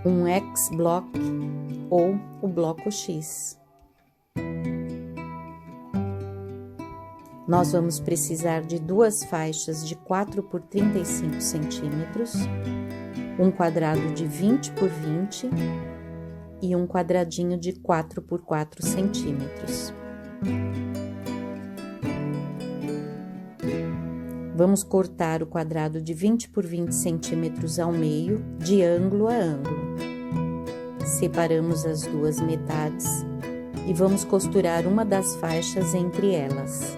um X-block ou o bloco X. Nós vamos precisar de duas faixas de 4 por 35 centímetros, um quadrado de 20 por 20 e um quadradinho de 4 por 4 centímetros. Vamos cortar o quadrado de 20 por 20 centímetros ao meio, de ângulo a ângulo. Separamos as duas metades e vamos costurar uma das faixas entre elas.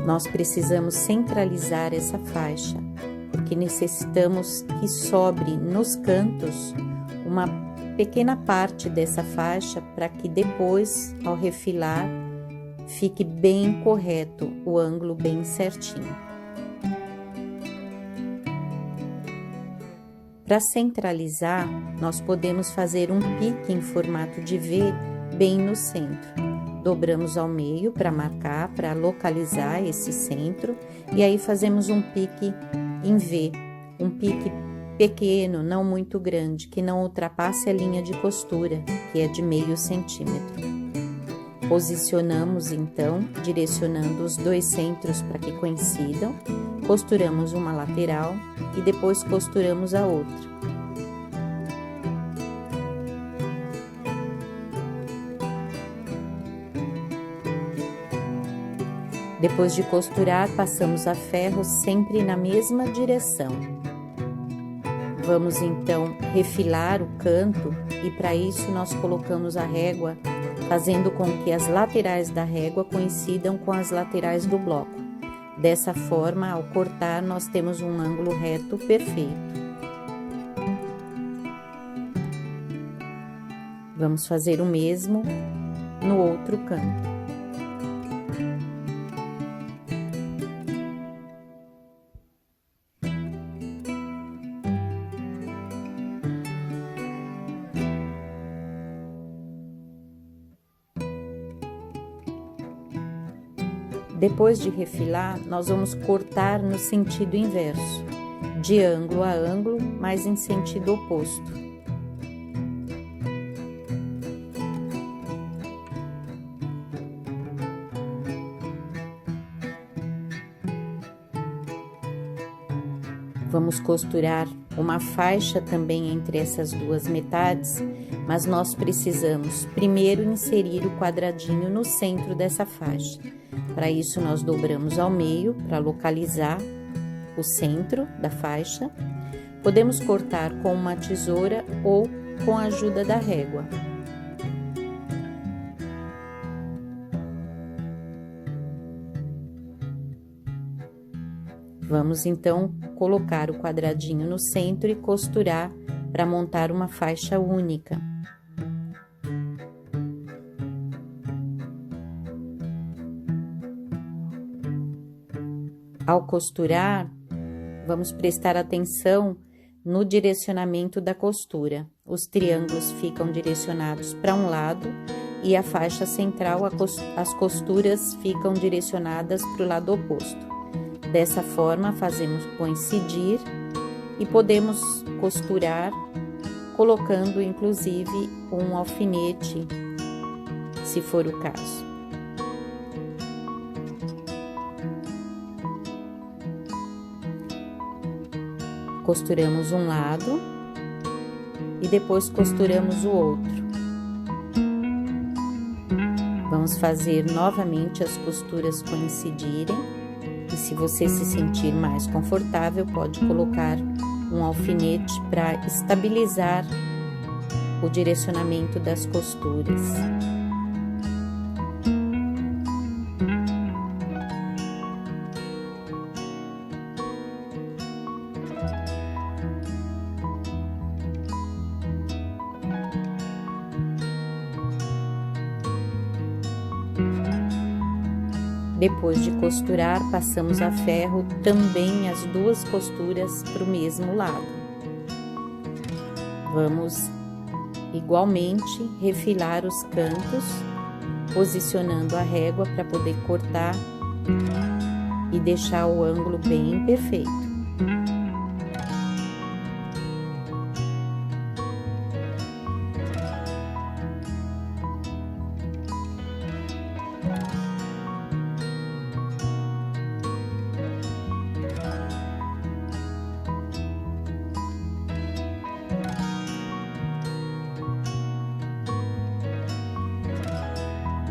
Nós precisamos centralizar essa faixa, porque necessitamos que sobre nos cantos uma pequena parte dessa faixa para que depois, ao refilar, fique bem correto, o ângulo bem certinho. Para centralizar, nós podemos fazer um pique em formato de V bem no centro. Dobramos ao meio para marcar, para localizar esse centro, e aí fazemos um pique em V, um pique pequeno, não muito grande, que não ultrapasse a linha de costura, que é de meio centímetro. Posicionamos então, direcionando os dois centros para que coincidam, costuramos uma lateral e depois costuramos a outra. Depois de costurar, passamos a ferro sempre na mesma direção. Vamos então refilar o canto e para isso nós colocamos a régua, fazendo com que as laterais da régua coincidam com as laterais do bloco. Dessa forma, ao cortar, nós temos um ângulo reto perfeito. Vamos fazer o mesmo no outro canto. Depois de refilar, nós vamos cortar no sentido inverso, de ângulo a ângulo, mas em sentido oposto. Vamos costurar uma faixa também entre essas duas metades, mas nós precisamos primeiro inserir o quadradinho no centro dessa faixa. Para isso, nós dobramos ao meio para localizar o centro da faixa. Podemos cortar com uma tesoura ou com a ajuda da régua. Vamos então colocar o quadradinho no centro e costurar para montar uma faixa única. Ao costurar, vamos prestar atenção no direcionamento da costura. Os triângulos ficam direcionados para um lado e a faixa central, as costuras ficam direcionadas para o lado oposto. Dessa forma, fazemos coincidir e podemos costurar colocando inclusive um alfinete, se for o caso. Costuramos um lado e depois costuramos o outro. Vamos fazer novamente as costuras coincidirem e se você se sentir mais confortável, pode colocar um alfinete para estabilizar o direcionamento das costuras. Depois de costurar, passamos a ferro também as duas costuras para o mesmo lado. Vamos igualmente refilar os cantos, posicionando a régua para poder cortar e deixar o ângulo bem perfeito.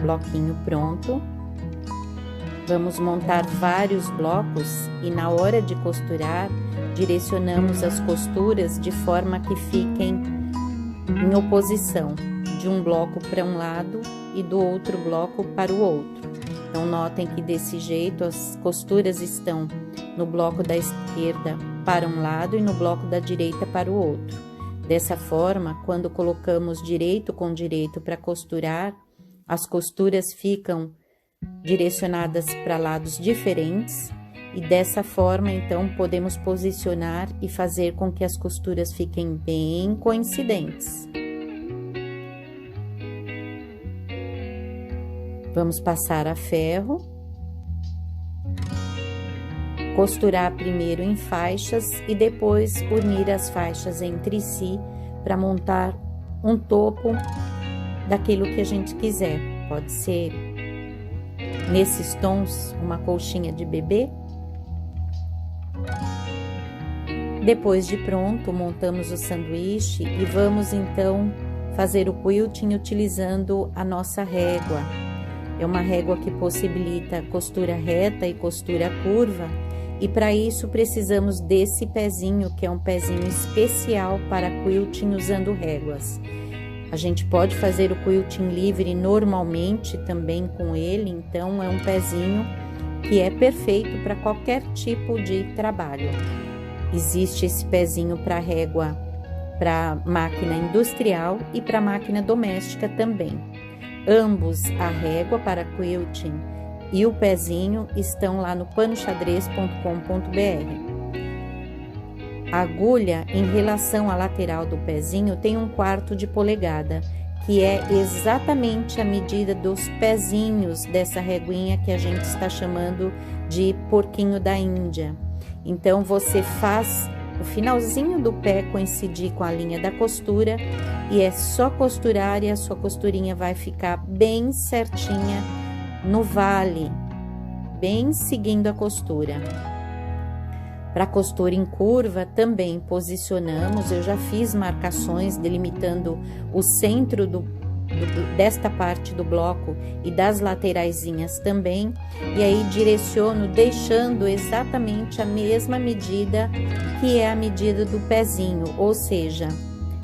Bloquinho pronto. Vamos montar vários blocos e na hora de costurar, direcionamos as costuras de forma que fiquem em oposição, de um bloco para um lado e do outro bloco para o outro. Então, notem que desse jeito as costuras estão no bloco da esquerda para um lado e no bloco da direita para o outro. Dessa forma, quando colocamos direito com direito para costurar, as costuras ficam direcionadas para lados diferentes e dessa forma, então, podemos posicionar e fazer com que as costuras fiquem bem coincidentes. Vamos passar a ferro, costurar primeiro em faixas e depois unir as faixas entre si para montar um topo daquilo que a gente quiser. Pode ser nesses tons uma colchinha de bebê. Depois de pronto, montamos o sanduíche e vamos então fazer o quilting utilizando a nossa régua. É uma régua que possibilita costura reta e costura curva, e para isso precisamos desse pezinho, que é um pezinho especial para quilting usando réguas. A gente pode fazer o quilting livre normalmente também com ele, então é um pezinho que é perfeito para qualquer tipo de trabalho. Existe esse pezinho para régua, para máquina industrial e para máquina doméstica também. Ambos, a régua para quilting e o pezinho, estão lá no panoxadrez.com.br. A agulha, em relação à lateral do pezinho, tem 1/4 de polegada, que é exatamente a medida dos pezinhos dessa reguinha que a gente está chamando de porquinho da Índia. Então, você faz o finalzinho do pé coincidir com a linha da costura e é só costurar e a sua costurinha vai ficar bem certinha no vale, bem seguindo a costura. Para costura em curva, também posicionamos, eu já fiz marcações delimitando o centro desta parte do bloco e das lateraisinhas também, e aí direciono deixando exatamente a mesma medida que é a medida do pezinho, ou seja,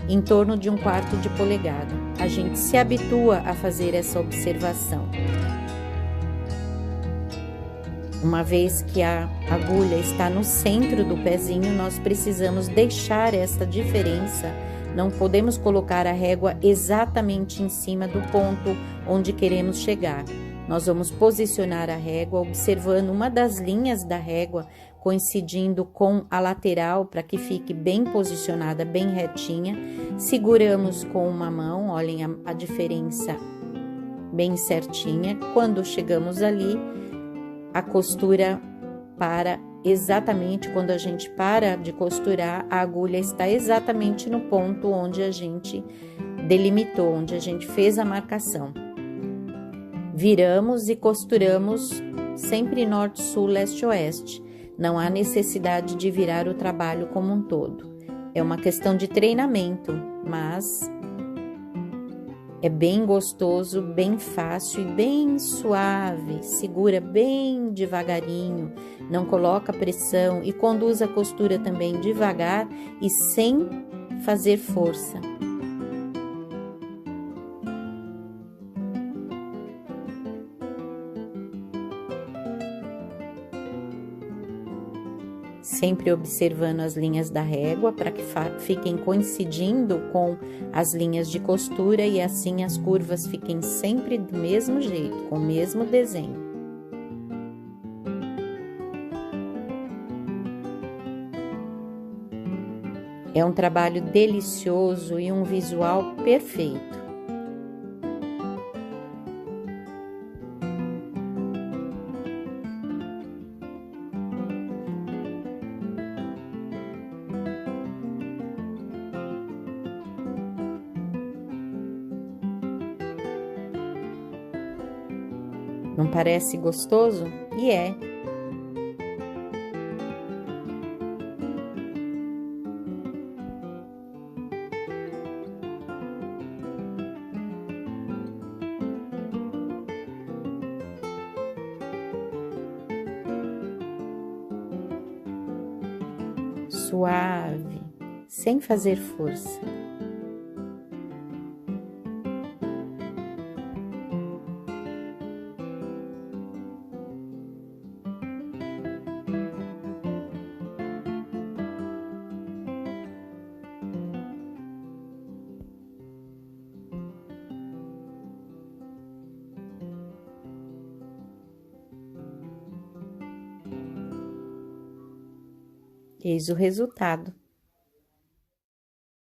em torno de 1/4 de polegada. A gente se habitua a fazer essa observação. Uma vez que a agulha está no centro do pezinho, nós precisamos deixar esta diferença. Não podemos colocar a régua exatamente em cima do ponto onde queremos chegar. Nós vamos posicionar a régua observando uma das linhas da régua coincidindo com a lateral para que fique bem posicionada, bem retinha. Seguramos com uma mão, olhem a diferença bem certinha. Quando chegamos ali, a costura para exatamente quando a gente para de costurar, a agulha está exatamente no ponto onde a gente delimitou, onde a gente fez a marcação. Viramos e costuramos sempre norte, sul, leste, oeste. Não há necessidade de virar o trabalho como um todo. É uma questão de treinamento, mas é bem gostoso, bem fácil e bem suave. Segura bem devagarinho, não coloca pressão e conduz a costura também devagar e sem fazer força. Sempre observando as linhas da régua para que fiquem coincidindo com as linhas de costura e assim as curvas fiquem sempre do mesmo jeito, com o mesmo desenho. É um trabalho delicioso e um visual perfeito. Não parece gostoso? E é. Suave, sem fazer força. Eis o resultado.